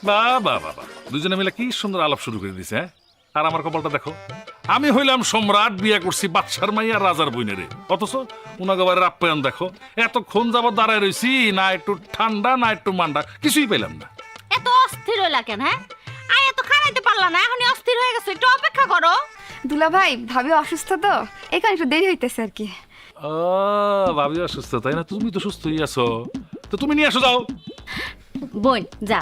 বাহ বাহ বাহ বাহ, দুজনে মিলে কি সুন্দর আলাপ শুরু করে দিছে। হ্যাঁ, আর আমার কপালটা দেখো, আমি হইলাম সম্রাট, বিয়ে করছি বাদশার মাইয়া রাজার বইনেরে, অথচ উনাগবারের আপ্যায়ন দেখো। এতক্ষণ যাবত দাঁড়ায় রইছি, না একটু ঠান্ডা না একটু মান্ডা, কিছুই পেলাম না। এত অস্থির হইলা কেন? হ্যাঁ, আয় এত খারাইতে পারলা না, এখনই অস্থির হয়ে গেছে, একটু অপেক্ষা করো। দুলা ভাই ভাবি অসুস্থ তো, এই কারণে একটু দেরি হইতেছে আর কি। ও ভাবি অসুস্থ, তাই না? তুমি তো সুস্থই আছো, তো তুমি নিয়ে আসো যাও। বোন যা,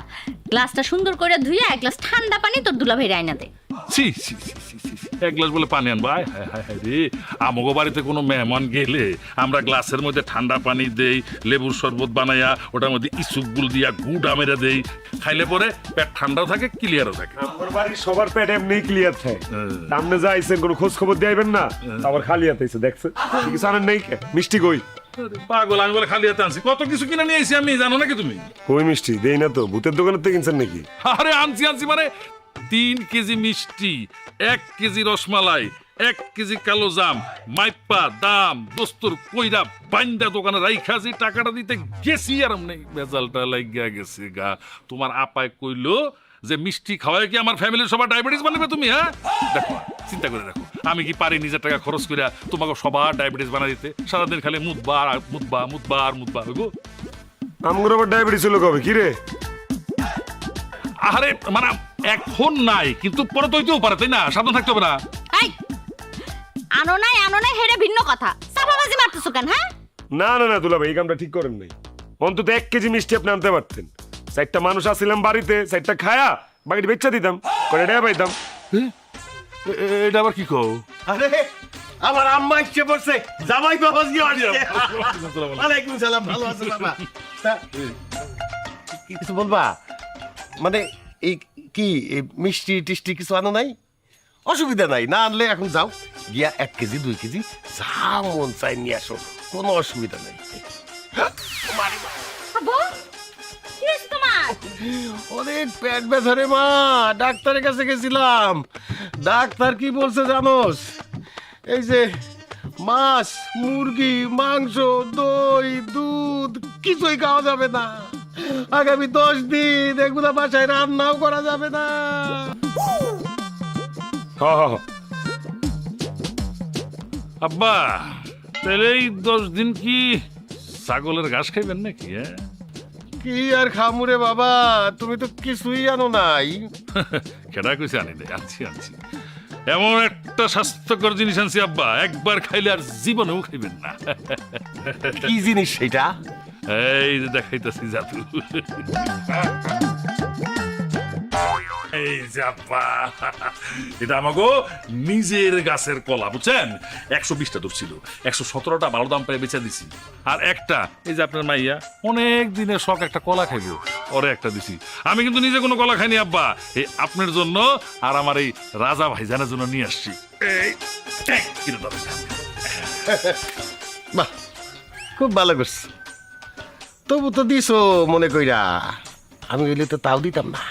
গ্লাসটা সুন্দর করে ধুইয়া এক গ্লাস ঠান্ডা পানি তোর দুলাভাই রাইনা দে। ছি ছি ছি ছি ছি, এক গ্লাস বলে পানি আনবো? আয় হায় হায় হায় রে, আমগো বাড়িতে কোনো মেহমান গেলে আমরা গ্লাসের মধ্যে ঠান্ডা পানি দেই, লেবুর শরবত বানাইয়া ওটার মধ্যে ইসুকগুল দিয়া গুড় আমেরা দেই, খাইলে পরে পেট ঠান্ডাও থাকে, ক্লিয়ারও থাকে। আমার বাড়ির সবার পেট এমনি ক্লিয়ার থাকে। সামনে যাইছেন কোনো খোঁজ খবর দিবেন না, আবার খালি হাতে আইছে দেখছেন। কিছু আনেন নাই কে? মিষ্টি কই? পাগল, আমি বলে খালি হাতে আনছি? কত কিছু কিনে নিয়ে আইছি আমি, জানো নাকি তুমি? কই মিষ্টি দেই না তো, ভূতের দোকানের থেকে কিনছেন নাকি? আরে আনছি আনছি মানে 3 কেজি মিষ্টি, 1 কেজি রসমালাই, 1 কেজি কালো জাম, মাইপা দাম দস্তুর কইরা বাইন্দা দোকানে রাইখা যে টাকাটা দিতে গেছি, আর এমনি বেজালটা লাগিয়া গেছে গা। তোমার আপায় কইলো যে মিষ্টি খাওয়ায় কি আমার ফ্যামিলির সবার ডায়াবেটিস বানাবে তুমি? হ্যাঁ, দেখো চিন্তা করে দেখো, আমি কি পারি নিজের টাকা খরচ করে তোমাকে সবার ডায়াবেটিস বানা দিতে? সারাদিন খালি মুদবা আর মুদবা মুদবা আর মুদবা গো। আমগর আবার ডায়াবেটিস হলো কবে? কি রে? আরে মানে এখন নাই, কিন্তু পরে তো হইতেও পারে, তাই না? সাবধান থাকতে হবে না? এই আনো নাই হেরে ভিন্ন কথা, চাপাবাজি মারতেছো কেন? হ্যাঁ, না না না দুলা ভাই, এই কামটা ঠিক করেন নাই। অন্তত 1 কেজি মিষ্টি আপনি আনতে পারতেন। 4টা মানুষ আসছিলাম বাড়িতে, 4টা খায়া বাকিটা বেচা দিতাম, করে টাকা পাইতাম। এটা আবার কি কও? আরে আমার আম্মা ইচ্ছে পড়ছে, জামাই বাবা গিয়ে আসছে। ওয়ালাইকুম সালাম, ভালো আছো বাবা? তা, কিছু বলবা? মানে এই কি এই মিষ্টি টিষ্টি কিছু আনো নাই? অসুবিধা নাই, না আনলে এখন যাও গিয়া 1 কেজি 2 কেজি যা মন চাই নিয়ে আসো, কোনো অসুবিধা নাই। আব্বু কি হইছে তোমার? অনেক পেট ব্যথা রে মা, ডাক্তারের কাছে গেছিলাম। ডাক্তার কি বলছে জানোস? এই যে মাছ, মুরগি, মাংস, দই, দুধ কিছুই খাওয়া যাবে না। আগামী 10 দিন এগুলা বাসায় রান্নাও করা যাবে না। হ্যাঁ হ্যাঁ আব্বা, তাহলে এই 10 দিন কি ছাগলের ঘাস খাইবেন নাকি? হ্যাঁ, কি আর খামুরে বাবা, তুমি তো কিছুই আনো নাই। কেডা কইছে আনি দে? আনছি আনছি, এমন একটা স্বাস্থ্যকর জিনিস আনছি আব্বা, একবার খাইলে আর জীবনেও খাইবেন না। কি জিনিস সেটা? এই যে দেখাইতেছি জাদু। এই যে আব্বা, এটা আমাগো নিজের গাছের কলা, বুঝছেন? 120টা ধরছিল, 117টা ভালো দাম পেয়ে বেচা দিছি। আর একটা এই যে আপনার মাইয়া অনেক দিনের শখ একটা কলা খাইবো, ওরে একটা দিছি। আমি কিন্তু নিজে কোনো কলা খাইনি আব্বা, এই আপনার জন্য আর আমার এই রাজা ভাইজানের জন্য নিয়ে আসছি। এই কিনে দাও। বাহ, খুব ভালো করছি। তবু তো দিছো মনে কইরা, আমি হইলে তো তাও দিতাম না।